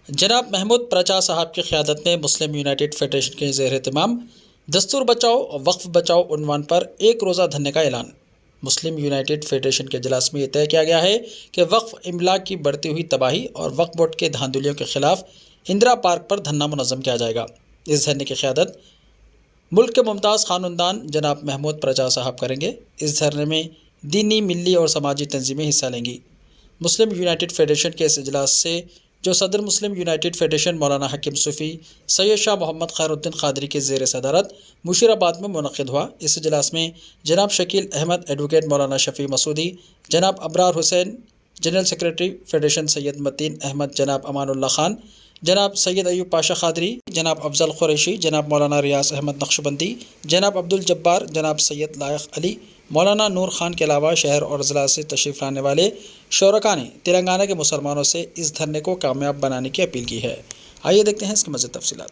جناب محمود پرچا صاحب کی قیادت میں مسلم یونائٹڈ فیڈریشن کے زیر اہتمام دستور بچاؤ وقف بچاؤ عنوان پر ایک روزہ دھرنے کا اعلان۔ مسلم یونائٹڈ فیڈریشن کے اجلاس میں یہ طے کیا گیا ہے کہ وقف املاک کی بڑھتی ہوئی تباہی اور وقف بورڈ کے دھاندلیوں کے خلاف اندرا پارک پر دھرنا منظم کیا جائے گا۔ اس دھرنے کی قیادت ملک کے ممتاز خاندان جناب محمود پرچا صاحب کریں گے۔ اس دھرنے میں دینی، ملی اور سماجی تنظیمیں حصہ لیں گی۔ مسلم یونائٹڈ فیڈریشن کے اس اجلاس سے جو صدر مسلم یونائٹڈ فیڈریشن مولانا حکیم صوفی سید شاہ محمد خیر الدین قادری کے زیر صدارت مشیر آباد میں منعقد ہوا۔ اس اجلاس میں جناب شکیل احمد ایڈوکیٹ مولانا شفیع مسعودی، جناب ابرار حسین جنرل سیکریٹری فیڈریشن، سید متین احمد، جناب امان اللہ خان، جناب سید ایوب پاشا قادری، جناب افضل قریشی، جناب مولانا ریاض احمد نقشبندی، جناب عبدالجبار، جناب سید لائق علی، مولانا نور خان کے علاوہ شہر اور ضلع سے تشریف لانے والے شرکاء نے تلنگانہ کے مسلمانوں سے اس دھرنے کو کامیاب بنانے کی اپیل کی ہے۔ آئیے دیکھتے ہیں اس کی مزید تفصیلات۔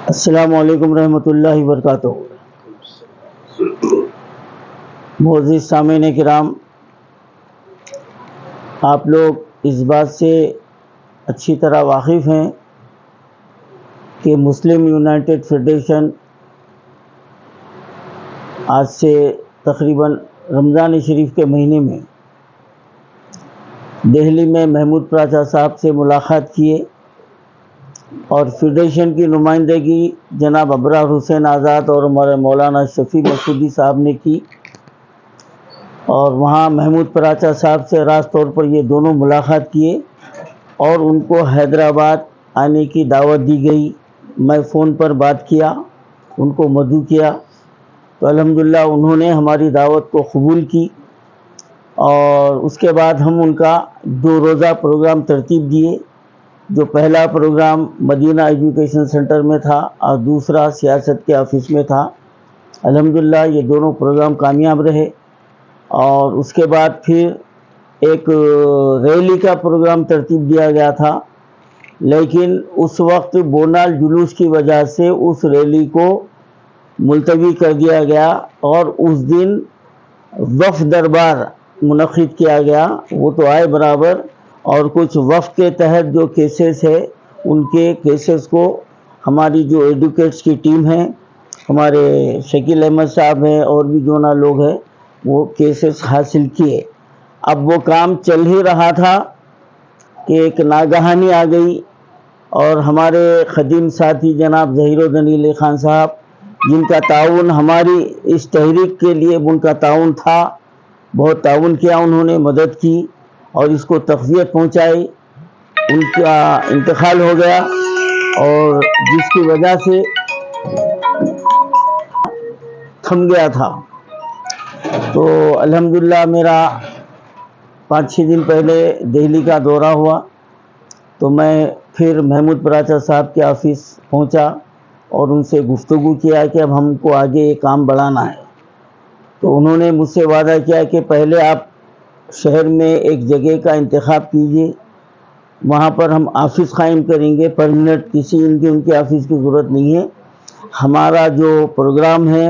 السلام علیکم رحمۃ اللہ وبرکاتہ۔ معزز سامعین کرام، آپ لوگ اس بات سے اچھی طرح واقف ہیں کہ مسلم یونائٹڈ فیڈریشن آج سے تقریباً رمضان شریف کے مہینے میں دہلی میں محمود پرچا صاحب سے ملاقات کیے اور فیڈریشن کی نمائندگی جناب ابرار حسین آزاد اور ہمارے مولانا شفیع مسعودی صاحب نے کی، اور وہاں محمود پرچا صاحب سے راست طور پر یہ دونوں ملاقات کیے اور ان کو حیدرآباد آنے کی دعوت دی گئی۔ میں فون پر بات کیا، ان کو مدعو کیا تو الحمدللہ انہوں نے ہماری دعوت کو قبول کی، اور اس کے بعد ہم ان کا 2 روزہ پروگرام ترتیب دیے۔ جو پہلا پروگرام مدینہ ایجوکیشن سینٹر میں تھا اور دوسرا سیاست کے آفس میں تھا۔ الحمدللہ یہ دونوں پروگرام کامیاب رہے، اور اس کے بعد پھر ایک ریلی کا پروگرام ترتیب دیا گیا تھا، لیکن اس وقت بونال جلوس کی وجہ سے اس ریلی کو ملتوی کر دیا گیا، اور اس دن وقف دربار منعقد کیا گیا۔ وہ تو آئے برابر، اور کچھ وقف کے تحت جو کیسز ہے ان کے کیسز کو ہماری جو ایڈوکیٹس کی ٹیم ہے، ہمارے شکیل احمد صاحب ہیں اور بھی جو نا لوگ ہیں، وہ کیسز حاصل کیے۔ اب وہ کام چل ہی رہا تھا کہ ایک ناگہانی آ گئی، اور ہمارے قدیم ساتھی جناب ظہیر الدین علی خان صاحب، جن کا تعاون ہماری اس تحریک کے لیے ان کا تعاون تھا، بہت تعاون کیا انہوں نے، مدد کی اور اس کو تقویت پہنچائی، ان کا انتقال ہو گیا، اور جس کی وجہ سے تھم گیا تھا۔ تو الحمدللہ میرا 5-6 دن پہلے دہلی کا دورہ ہوا، تو میں پھر محمود پرچا صاحب کے آفس پہنچا اور ان سے گفتگو کیا کہ اب ہم کو آگے یہ کام بڑھانا ہے۔ تو انہوں نے مجھ سے وعدہ کیا کہ پہلے آپ شہر میں ایک جگہ کا انتخاب کیجئے، وہاں پر ہم آفس قائم کریں گے، پرمنٹ کسی ان کے آفس کی ضرورت نہیں ہے۔ ہمارا جو پروگرام ہے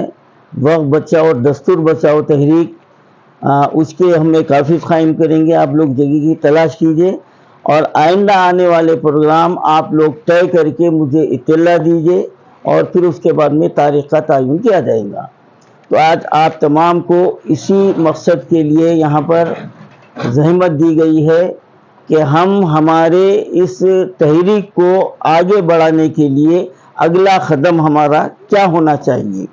وقف بچاؤ اور دستور بچاؤ تحریک، اس کے ہم ایک آفس قائم کریں گے، آپ لوگ جگہ کی تلاش کیجئے، اور آئندہ آنے والے پروگرام آپ لوگ طے کر کے مجھے اطلاع دیجئے، اور پھر اس کے بعد میں تاریخ کا تعین کیا جائے گا۔ تو آج آپ تمام کو اسی مقصد کے لیے یہاں پر زحمت دی گئی ہے کہ ہم ہمارے اس تحریک کو آگے بڑھانے کے لیے اگلا قدم ہمارا کیا ہونا چاہیے۔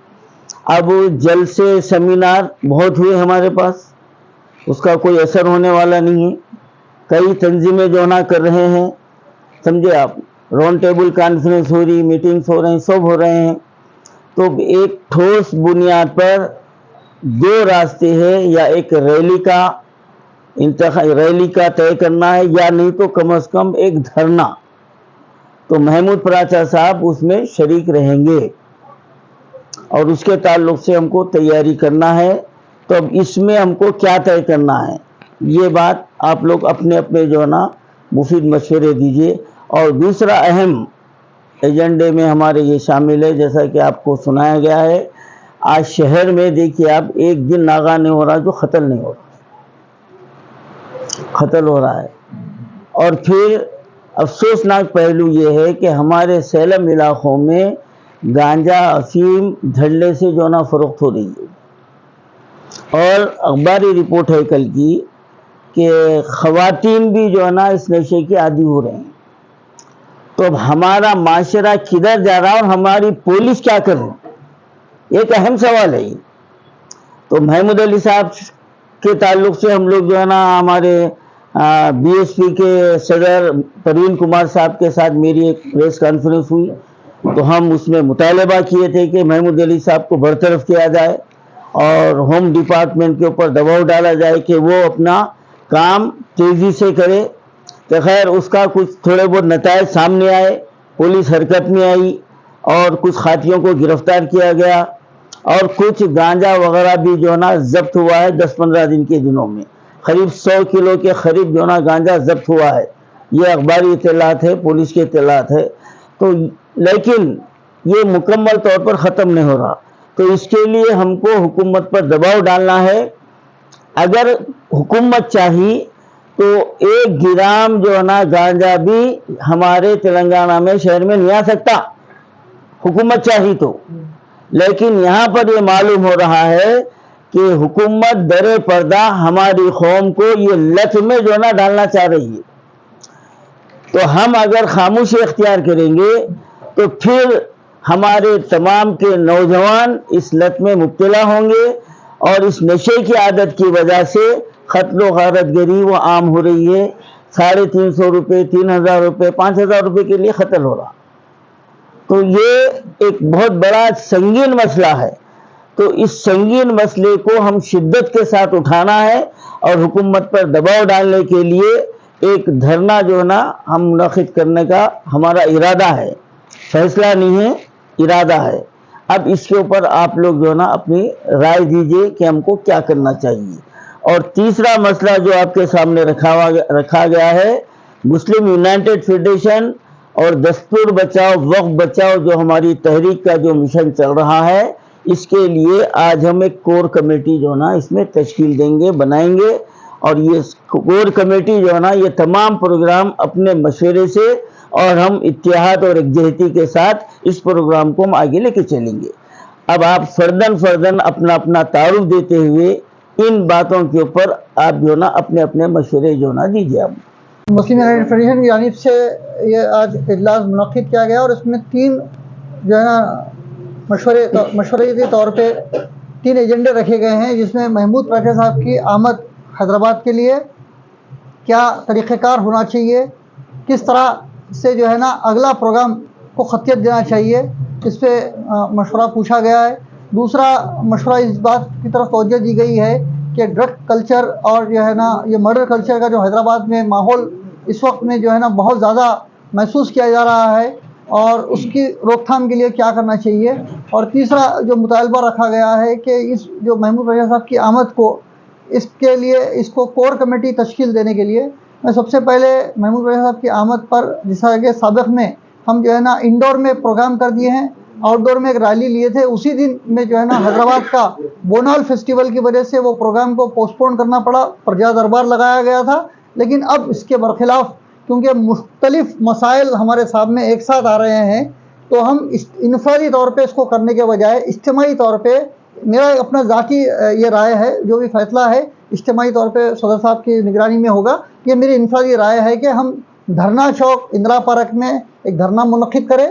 اب جلسے سیمینار بہت ہوئے ہمارے پاس، اس کا کوئی اثر ہونے والا نہیں ہے۔ کئی تنظیمیں جو نہ کر رہے ہیں، سمجھے آپ، راؤنڈ ٹیبل کانفرنس ہو رہی، میٹنگز ہو رہے ہیں، سب ہو رہے ہیں۔ تو ایک ٹھوس بنیاد پر 2 راستے ہیں، یا ایک ریلی کا طے کرنا ہے، یا نہیں تو کم از کم ایک دھرنا۔ تو محمود پرچا صاحب اس میں شریک رہیں گے، اور اس کے تعلق سے ہم کو تیاری کرنا ہے۔ تو اب اس میں ہم کو کیا طے کرنا ہے، یہ بات آپ لوگ اپنے اپنے جو ہے نا مفید مشورے دیجئے۔ اور دوسرا اہم ایجنڈے میں ہمارے یہ شامل ہے، جیسا کہ آپ کو سنایا گیا ہے، آج شہر میں دیکھیے آپ، ایک دن ناغہ نہیں ہو رہا جو قتل نہیں ہو رہا، قتل ہو رہا ہے۔ اور پھر افسوسناک پہلو یہ ہے کہ ہمارے سیلم علاقوں میں گانجا افیم دھڑلے سے جو نا فروخت ہو رہی ہے، اور اخباری رپورٹ ہے کل کی کہ خواتین بھی جو ہے نا اس نشے کے عادی ہو رہے ہیں۔ تو اب ہمارا معاشرہ کدھر جا رہا ہے اور ہماری پولیس کیا کر رہی ہے، ایک اہم سوال ہے یہ۔ تو محمود علی صاحب کے تعلق سے ہم لوگ جو ہے نا ہمارے بی ایس پی کے صدر پروین کمار صاحب کے ساتھ میری ایک پریس کانفرنس ہوئی، تو ہم اس میں مطالبہ کیے تھے کہ محمود علی صاحب کو برطرف کیا جائے اور ہوم ڈپارٹمنٹ کے اوپر دباؤ ڈالا جائے کہ وہ اپنا کام تیزی سے کرے۔ تو خیر اس کا کچھ تھوڑے بہت نتائج سامنے آئے، پولیس حرکت میں آئی اور کچھ خاتیوں کو گرفتار کیا گیا، اور کچھ گانجا وغیرہ بھی جو ہے نا ضبط ہوا ہے 10-15 دن کے دنوں میں، قریب 100 کلو کے قریب جو ہے نا گانجا ضبط ہوا ہے۔ یہ اخباری اطلاعات ہے، پولیس کے اطلاعات ہے۔ تو لیکن یہ مکمل طور پر ختم نہیں ہو رہا، تو اس کے لیے ہم کو حکومت پر دباؤ ڈالنا ہے۔ اگر حکومت چاہی تو 1 گرام جو ہے نا گانجا بھی ہمارے تلنگانہ میں شہر میں نہیں آ سکتا، حکومت چاہی تو۔ لیکن یہاں پر یہ معلوم ہو رہا ہے کہ حکومت در پردہ ہماری قوم کو یہ لت میں جو ہے نا ڈالنا چاہ رہی ہے۔ تو ہم اگر خاموشی اختیار کریں گے تو پھر ہمارے تمام کے نوجوان اس لت میں مبتلا ہوں گے، اور اس نشے کی عادت کی وجہ سے قتل و غارت گری وہ عام ہو رہی ہے۔ 350 روپے، 3000 روپے، 5000 روپے کے لیے قتل ہو رہا۔ تو یہ ایک بہت بڑا سنگین مسئلہ ہے۔ تو اس سنگین مسئلے کو ہم شدت کے ساتھ اٹھانا ہے، اور حکومت پر دباؤ ڈالنے کے لیے ایک دھرنا جو ہے نا ہم منعقد کرنے کا ہمارا ارادہ ہے، فیصلہ نہیں ہے، ارادہ ہے۔ اب اس کے اوپر آپ لوگ جو ہے نا اپنی رائے دیجئے کہ ہم کو کیا کرنا چاہیے۔ اور تیسرا مسئلہ جو آپ کے سامنے رکھا گیا ہے، مسلم یونائٹڈ فیڈریشن اور دستور بچاؤ وقف بچاؤ جو ہماری تحریک کا جو مشن چل رہا ہے، اس کے لیے آج ہم ایک کور کمیٹی جو ہے نا اس میں تشکیل دیں گے، بنائیں گے، اور یہ کور کمیٹی جو ہے نا یہ تمام پروگرام اپنے مشورے سے اور ہم اتحاد اور یکجہتی کے ساتھ اس پروگرام کو ہم آگے لے کے چلیں گے۔ اب آپ فرداً اپنا اپنا تعارف دیتے ہوئے ان باتوں کے اوپر آپ جو ہے نا اپنے اپنے مشورے جو ہے نا دیجیے۔ آپ مسلم یونائٹڈ فیڈریشن کی جانب سے یہ آج اجلاس منعقد کیا گیا، اور اس میں 3 جو ہے نا مشورتی طور پہ 3 ایجنڈے رکھے گئے ہیں، جس میں محمود پرکش صاحب کی آمد حیدرآباد کے لیے کیا طریقہ کار ہونا چاہیے، کس طرح سے جو ہے نا اگلا پروگرام کو خطیت دینا چاہیے، اس پہ مشورہ پوچھا گیا ہے۔ دوسرا مشورہ اس بات کی طرف توجہ دی گئی ہے کہ ڈرگ کلچر اور جو ہے نا یہ مرڈر کلچر کا جو حیدرآباد میں ماحول اس وقت میں جو ہے نا بہت زیادہ محسوس کیا جا رہا ہے، اور اس کی روک تھام کے لیے کیا کرنا چاہیے۔ اور تیسرا جو مطالبہ رکھا گیا ہے کہ اس جو محمود پرکش صاحب کی آمد کو اس کے لیے اس کو کور کمیٹی تشکیل دینے کے لیے میں سب سے پہلے محمود پرکش صاحب کی آمد پر جیسا کہ سابق میں ہم جو ہے نا انڈور میں پروگرام کر دیے ہیں، آؤٹ ڈور میں ایک ریلی لیے تھے، اسی دن میں جو ہے نا حیدرآباد کا بونال فیسٹیول کی وجہ سے وہ پروگرام کو پوسٹ پون کرنا پڑا، پرجا دربار لگایا گیا تھا۔ لیکن اب اس کے برخلاف کیونکہ مختلف مسائل ہمارے سامنے ایک ساتھ آ رہے ہیں، تو ہم انفرادی طور پہ اس کو کرنے کے بجائے اجتماعی طور پہ، میرا اپنا ذاتی یہ رائے ہے، جو بھی فیصلہ ہے اجتماعی طور پہ صدر صاحب کی نگرانی میں ہوگا، یہ میری انفرادی رائے ہے کہ ہم دھرنا چوک اندرا پارک میں ایک دھرنا منعقد کریں،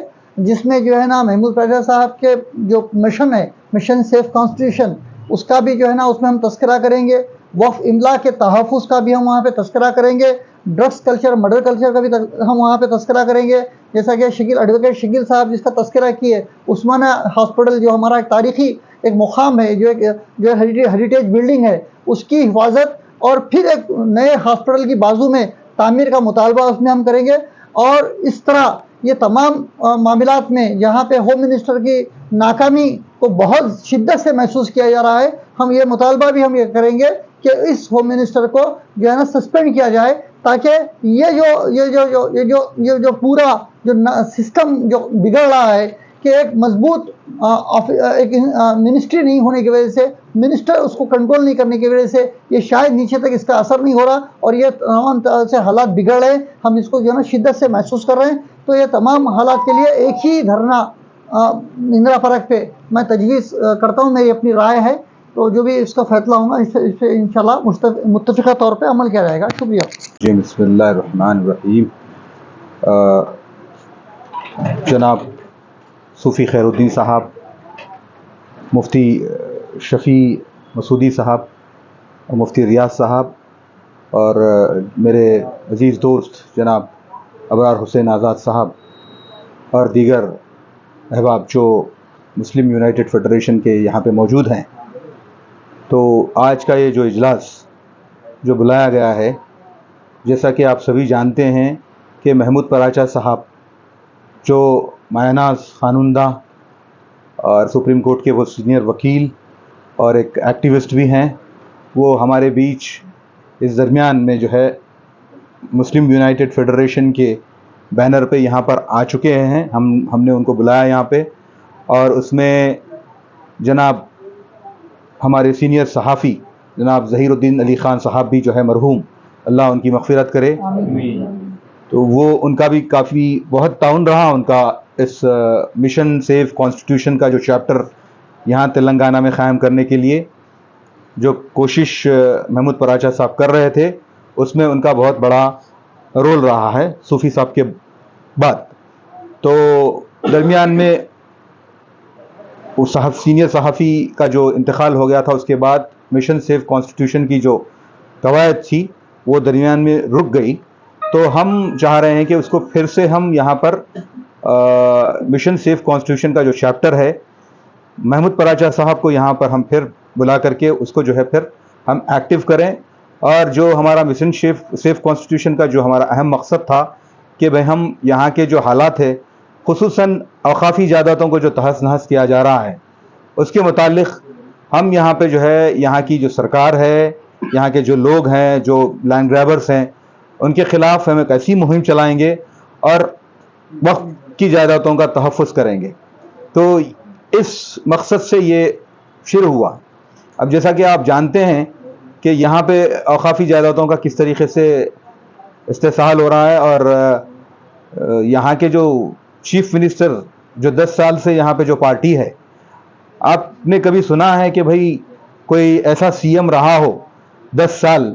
جس میں جو ہے نا محمود پرکش صاحب کے جو مشن ہے، مشن سیف کانسٹیٹیوشن، اس کا بھی جو ہے نا اس میں ہم تذکرہ کریں گے، وقف املا کے تحفظ کا بھی ہم وہاں پہ تذکرہ کریں گے، ڈرگس کلچر مرڈر کلچر کا بھی ہم وہاں پہ تذکرہ کریں گے، جیسا کہ ایڈوکیٹ شکیل صاحب جس کا تذکرہ کیے، عثمانیہ ہاسپٹل جو ہمارا ایک تاریخی ایک مقام ہے، جو ہیریٹیج بلڈنگ ہے، اس کی حفاظت، اور پھر ایک نئے ہاسپٹل کی بازو میں تعمیر کا مطالبہ اس میں ہم کریں گے۔ اور اس طرح یہ تمام معاملات میں جہاں پہ ہوم منسٹر کی ناکامی کو بہت شدت سے محسوس کیا جا رہا ہے، ہم یہ مطالبہ بھی ہم یہ کریں گے کہ اس ہوم منسٹر کو جو ہے نا سسپینڈ کیا جائے، تاکہ یہ جو پورا جو سسٹم جو بگڑ رہا ہے، کہ ایک مضبوط ایک منسٹری نہیں ہونے کی وجہ سے، منسٹر اس کو کنٹرول نہیں کرنے کی وجہ سے یہ شاید نیچے تک اس کا اثر نہیں ہو رہا، اور یہ تمام طرح سے حالات بگڑ رہے ہیں. ہم اس کو جو ہے نا شدت سے محسوس کر رہے ہیں. تو یہ تمام حالات کے لیے ایک ہی دھرنا اندرا پارک پہ میں تجویز کرتا ہوں، میری اپنی رائے ہے. تو جو بھی اس کا فیصلہ ہوگا اس پہ انشاءاللہ متفقہ طور پہ عمل کیا جائے گا. شکریہ. جی بسم اللہ الرحمن الرحیم. جناب صوفی خیر الدین صاحب، مفتی شفیع مسعودی صاحب اور مفتی ریاض صاحب اور میرے عزیز دوست جناب ابرار حسین آزاد صاحب اور دیگر احباب جو مسلم یونائٹڈ فیڈریشن کے یہاں پہ موجود ہیں. تو آج کا یہ جو اجلاس جو بلایا گیا ہے، جیسا کہ آپ سبھی جانتے ہیں کہ محمود پراچا صاحب جو مایہ ناز قانونداں اور سپریم کورٹ کے وہ سینئر وکیل اور ایک ایکٹیوسٹ بھی ہیں، وہ ہمارے بیچ اس درمیان میں جو ہے مسلم یونائٹڈ فیڈریشن کے بینر پہ یہاں پر آ چکے ہیں. ہم نے ان کو بلایا یہاں پہ، اور اس میں جناب ہمارے سینئر صحافی جناب ظہیر الدین علی خان صاحب بھی جو ہے مرحوم، اللہ ان کی مغفرت کرے. تو وہ ان کا بھی کافی بہت تعاون رہا ان کا اس مشن سیو کانسٹیٹیوشن کا جو چیپٹر یہاں تلنگانہ میں قائم کرنے کے لیے جو کوشش محمود پراچا صاحب کر رہے تھے، اس میں ان کا بہت بڑا رول رہا ہے صوفی صاحب کے بعد. تو درمیان میں سینئر صحافی کا جو انتقال ہو گیا تھا، اس کے بعد مشن سیو کانسٹیٹیوشن کی جو قواعد تھی وہ درمیان میں رک گئی. تو ہم چاہ رہے ہیں کہ اس کو پھر سے ہم یہاں پر مشن سیو کانسٹیٹیوشن کا جو چیپٹر ہے، محمود پراچا صاحب کو یہاں پر ہم پھر بلا کر کے اس کو جو ہے پھر ہم ایکٹیو کریں. اور جو ہمارا مشن سیو کانسٹیٹیوشن کا جو ہمارا اہم مقصد تھا کہ بھئی ہم یہاں کے جو حالات ہے، خصوصاً اوقافی جائیدادوں کو جو تہس نہس کیا جا رہا ہے، اس کے متعلق ہم یہاں پہ جو ہے یہاں کی جو سرکار ہے، یہاں کے جو لوگ ہیں، جو لینڈ گریبرز ہیں، ان کے خلاف ہم ایک ایسی مہم چلائیں گے اور وقت کی جائیدادوں کا تحفظ کریں گے. تو اس مقصد سے یہ شروع ہوا. اب جیسا کہ آپ جانتے ہیں کہ یہاں پہ اوقافی جائیدادوں کا کس طریقے سے استحصال ہو رہا ہے، اور یہاں کے جو چیف منسٹر جو 10 سال سے یہاں پہ جو پارٹی ہے، آپ نے کبھی سنا ہے کہ بھئی کوئی ایسا سی ایم رہا ہو 10 سال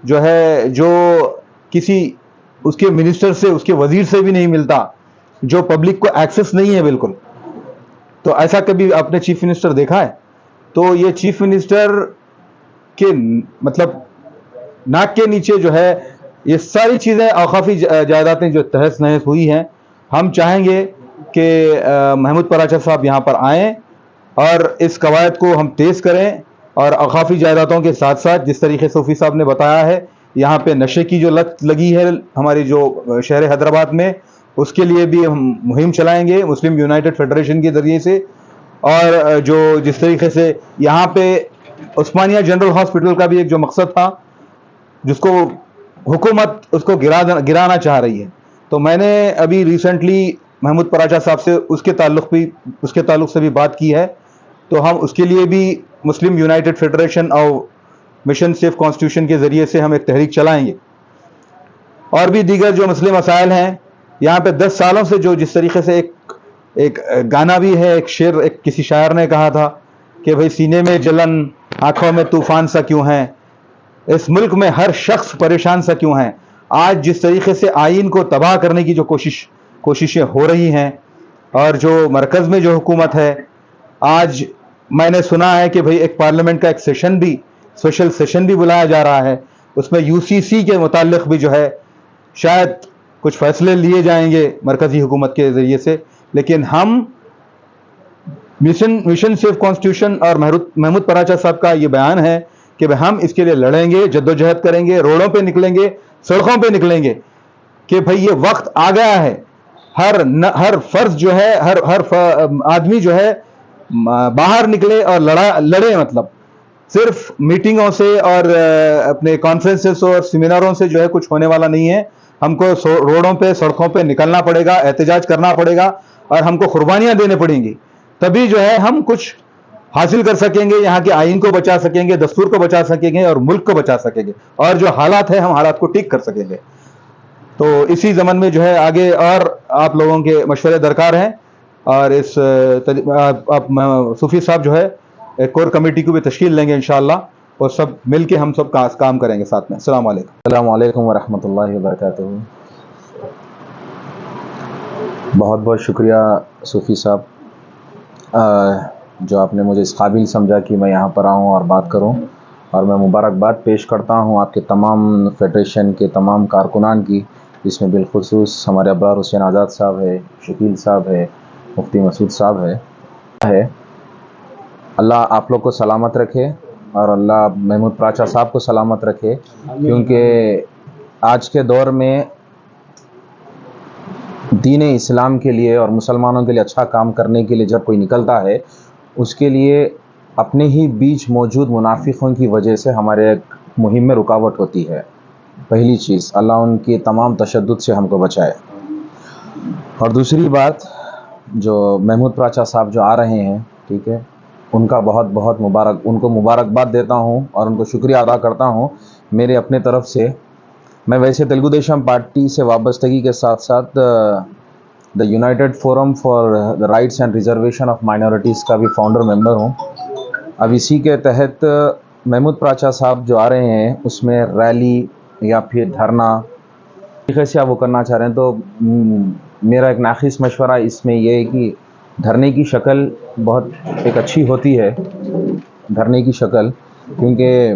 جو ہے جو کسی اس کے منسٹر سے، اس کے وزیر سے بھی نہیں ملتا، جو پبلک کو ایکسس نہیں ہے بالکل؟ تو ایسا کبھی آپ نے چیف منسٹر دیکھا ہے؟ تو یہ چیف منسٹر کے مطلب ناک کے نیچے جو ہے یہ ساری چیزیں اوقافی جائیدادیں جو تہس نہس ہوئی ہیں. ہم چاہیں گے کہ محمود پراچا صاحب یہاں پر آئیں اور اس قواعد کو ہم تیز کریں، اور اوقافی جائیدادوں کے ساتھ ساتھ جس طریقے صوفی صاحب نے بتایا ہے، یہاں پہ نشے کی جو لت لگی ہے ہماری جو شہر حیدرآباد میں، اس کے لیے بھی ہم مہم چلائیں گے مسلم یونائٹڈ فیڈریشن کے ذریعے سے. اور جو جس طریقے سے یہاں پہ عثمانیہ جنرل ہاسپٹل کا بھی ایک جو مقصد تھا، جس کو حکومت اس کو گرانا چاہ رہی ہے، تو میں نے ابھی ریسنٹلی محمود پراچا صاحب سے اس کے تعلق سے بھی بات کی ہے. تو ہم اس کے لیے بھی مسلم یونائٹڈ فیڈریشن اور مشن سیو کانسٹیٹیوشن کے ذریعے سے ہم ایک تحریک چلائیں گے. اور بھی دیگر جو مسئلے مسائل ہیں یہاں پہ 10 سالوں سے، جو جس طریقے سے ایک گانا بھی ہے، ایک کسی شاعر نے کہا تھا کہ بھئی سینے میں جلن، آنکھوں میں طوفان سا کیوں ہے، اس ملک میں ہر شخص پریشان سا کیوں ہے. آج جس طریقے سے آئین کو تباہ کرنے کی جو کوششیں ہو رہی ہیں، اور جو مرکز میں جو حکومت ہے، آج میں نے سنا ہے کہ بھئی ایک پارلیمنٹ کا ایک سیشن بھی، اسپیشل سیشن بھی بلایا جا رہا ہے، اس میں یو سی سی کے متعلق بھی جو ہے شاید کچھ فیصلے لیے جائیں گے مرکزی حکومت کے ذریعے سے. لیکن ہم مشن سیو کانسٹیٹیوشن اور محمود پراچا صاحب کا یہ بیان ہے کہ ہم اس کے لیے لڑیں گے، جدوجہد کریں گے، روڈوں پہ نکلیں گے، سڑکوں پہ نکلیں گے کہ بھئی یہ وقت آ گیا ہے. ہر فرض جو ہے، ہر آدمی جو ہے باہر نکلے اور لڑے. مطلب صرف میٹنگوں سے اور اپنے کانفرنسز اور سیمیناروں سے جو ہے کچھ ہونے والا نہیں ہے. ہم کو روڈوں پہ، سڑکوں پہ نکلنا پڑے گا، احتجاج کرنا پڑے گا. اور ہم کو قربانیاں دینے پڑیں گی، تبھی جو ہے ہم کچھ حاصل کر سکیں گے، یہاں کے آئین کو بچا سکیں گے، دستور کو بچا سکیں گے اور ملک کو بچا سکیں گے، اور جو حالات ہیں ہم حالات کو ٹھیک کر سکیں گے۔ تو اسی ضمن میں جو ہے آگے اور آپ لوگوں کے مشورے درکار ہیں، اور اس صوفی صاحب جو ہے ایک کور کمیٹی کو بھی تشکیل لیں گے انشاءاللہ، اور سب مل کے ہم سب کام کریں گے ساتھ میں۔ السلام علیکم۔ السلام علیکم ورحمۃ اللہ وبرکاتہ۔ بہت بہت شکریہ صوفی صاحب، جو آپ نے مجھے اس قابل سمجھا کہ میں یہاں پر آؤں اور بات کروں، اور میں مبارکباد پیش کرتا ہوں آپ کے تمام فیڈریشن کے تمام کارکنان کی، جس میں بالخصوص ہمارے ابرار حسین آزاد صاحب ہے، شکیل صاحب ہے، مفتی مسعود صاحب ہے۔ اللہ آپ لوگ کو سلامت رکھے، اور اللہ محمود پراچا صاحب کو سلامت رکھے، کیونکہ آج کے دور میں دین اسلام کے لیے اور مسلمانوں کے لیے اچھا کام کرنے کے لیے جب کوئی نکلتا ہے، اس کے لیے اپنے ہی بیچ موجود منافقوں کی وجہ سے ہمارے ایک مہم میں رکاوٹ ہوتی ہے۔ پہلی چیز، اللہ ان کی تمام تشدد سے ہم کو بچائے۔ اور دوسری بات، جو محمود پراچا صاحب جو آ رہے ہیں، ٹھیک ہے، ان کا بہت بہت ان کو مبارکباد دیتا ہوں اور ان کو شکریہ ادا کرتا ہوں میرے اپنے طرف سے۔ میں ویسے تلگو دیشم پارٹی سے وابستگی کے ساتھ ساتھ the United forum for the rights and reservation of minorities کا بھی فاؤنڈر ممبر ہوں۔ اب اسی کے تحت محمود پراچا صاحب جو آ رہے ہیں، اس میں ریلی یا پھر دھرنا طریقے سے آپ وہ کرنا چاہ رہے ہیں، تو میرا ایک ناخیص مشورہ اس میں یہ ہے کہ دھرنے کی شکل بہت ایک اچھی ہوتی ہے، دھرنے کی شکل، کیونکہ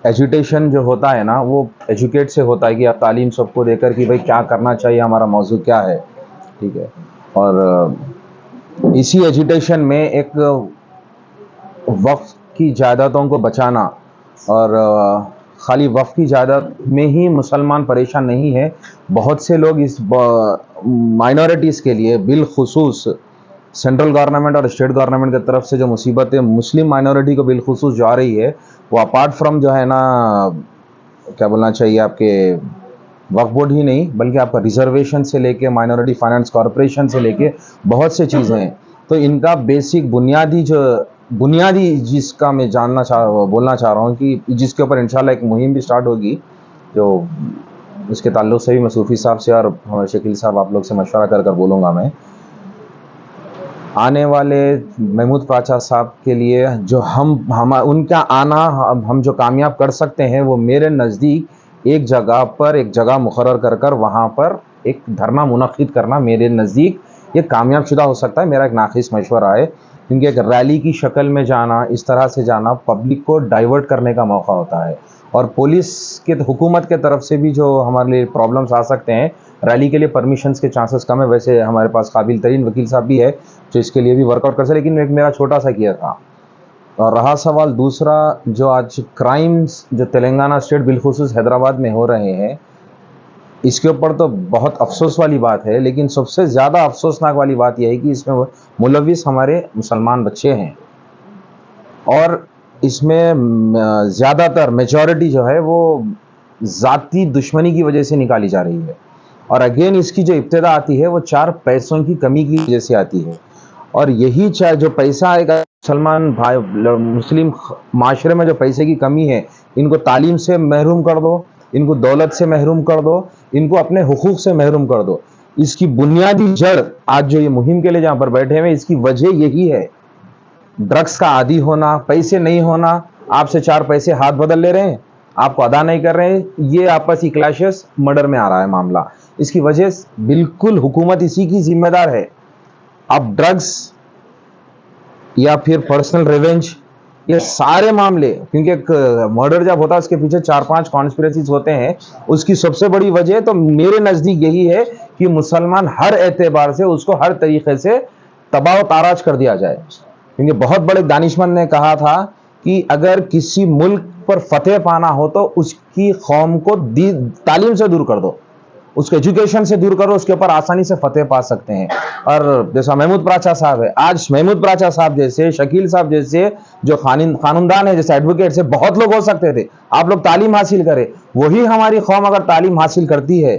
ایجوٹیشن جو ہوتا ہے نا، وہ ایجوکیٹ سے ہوتا ہے کہ آپ تعلیم سب کو دے کر کہ بھئی کیا کرنا چاہیے، ہمارا موضوع کیا ہے، ٹھیک ہے، اور اسی ایجوٹیشن میں ایک وقف کی جائیدادوں کو بچانا، اور خالی وقف کی جائیداد میں ہی مسلمان پریشان نہیں ہے، بہت سے لوگ اس مائنورٹیز کے لیے، بالخصوص سینٹرل گورنمنٹ اور اسٹیٹ گورنمنٹ کی طرف سے جو مصیبتیں مسلم مائنورٹی کو بالخصوص جو آ رہی ہے، وہ اپارٹ فرام جو ہے نا، کیا بولنا چاہیے، آپ کے وقف بورڈ ہی نہیں بلکہ آپ کا ریزرویشن سے لے کے مائنورٹی فائنانس کارپوریشن سے لے کے بہت سے چیزیں ہیں، تو ان کا بیسک بنیادی جس کا میں بولنا چاہ رہا ہوں کہ جس کے اوپر انشاءاللہ ایک مہم بھی سٹارٹ ہوگی، جو اس کے تعلق سے بھی میں صوفی صاحب سے اور ہمارے شکیل صاحب آپ لوگ سے مشورہ کر بولوں گا میں، آنے والے محمود پراچا صاحب کے لیے جو ان کا آنا ہم جو کامیاب کر سکتے ہیں، وہ میرے نزدیک ایک جگہ مقرر کر وہاں پر ایک دھرنا منعقد کرنا میرے نزدیک یہ کامیاب شدہ ہو سکتا ہے۔ میرا ایک ناخیص مشورہ ہے، کیونکہ ایک ریلی کی شکل میں جانا، اس طرح سے جانا، پبلک کو ڈائیورٹ کرنے کا موقع ہوتا ہے، اور پولیس کے حکومت کے طرف سے بھی جو ہمارے لیے پرابلمس آ سکتے ہیں، ریلی کے لیے پرمیشنز کے چانسز کم ہے۔ ویسے ہمارے پاس قابل ترین وکیل صاحب بھی ہے جو اس کے لیے بھی ورک آؤٹ کر سکتے، لیکن ایک میرا چھوٹا سا کیا تھا۔ اور رہا سوال دوسرا، جو آج کرائمز جو تلنگانہ اسٹیٹ بالخصوص حیدرآباد میں ہو رہے ہیں، اس کے اوپر تو بہت افسوس والی بات ہے، لیکن سب سے زیادہ افسوسناک والی بات یہ ہے کہ اس میں ملوث ہمارے مسلمان بچے ہیں، اور اس میں زیادہ تر میجورٹی جو ہے وہ ذاتی دشمنی کی وجہ سے نکالی جا رہی ہے، اور اگین اس کی جو ابتدا آتی ہے وہ 4 پیسوں کی کمی کی وجہ سے آتی ہے، اور یہی جو پیسہ ایک مسلمان بھائی مسلم معاشرے میں جو پیسے کی کمی ہے، ان کو تعلیم سے محروم کر دو، ان کو دولت سے محروم کر دو، ان کو اپنے حقوق سے محروم کر دو۔ اس کی بنیادی جڑ آج جو یہ مہم کے لیے جہاں پر بیٹھے ہوئے، اس کی وجہ یہی ہے، ڈرگس کا عادی ہونا، پیسے نہیں ہونا، آپ سے 4 پیسے ہاتھ بدل لے رہے ہیں، آپ کو ادا نہیں کر رہے ہیں، یہ آپسی کلیشز، مرڈر میں آ رہا ہے معاملہ۔ اس کی وجہ بالکل حکومت اسی کی ذمہ دار ہے۔ اب ڈرگس یا پھر پرسنل ریونج، یہ سارے معاملے، کیونکہ ایک مرڈر جب ہوتا ہے اس کے پیچھے 4-5 کانسپریسیز ہوتے ہیں، اس کی سب سے بڑی وجہ تو میرے نزدیک یہی ہے کہ مسلمان ہر اعتبار سے اس کو ہر طریقے سے تباہ و تاراج کر دیا جائے، کیونکہ بہت بڑے دانشمند نے کہا تھا کہ اگر کسی ملک پر فتح پانا ہو تو اس کی قوم کو تعلیم سے دور کر دو، اس کو ایجوکیشن سے دور کرو، اس کے اوپر آسانی سے فتح پا سکتے ہیں۔ اور جیسا محمود پراچا صاحب ہے، آج محمود پراچا صاحب جیسے، شکیل صاحب جیسے جو قانوندان ہے، جیسے ایڈوکیٹ سے بہت لوگ ہو سکتے تھے، آپ لوگ تعلیم حاصل کریں، وہی ہماری قوم اگر تعلیم حاصل کرتی ہے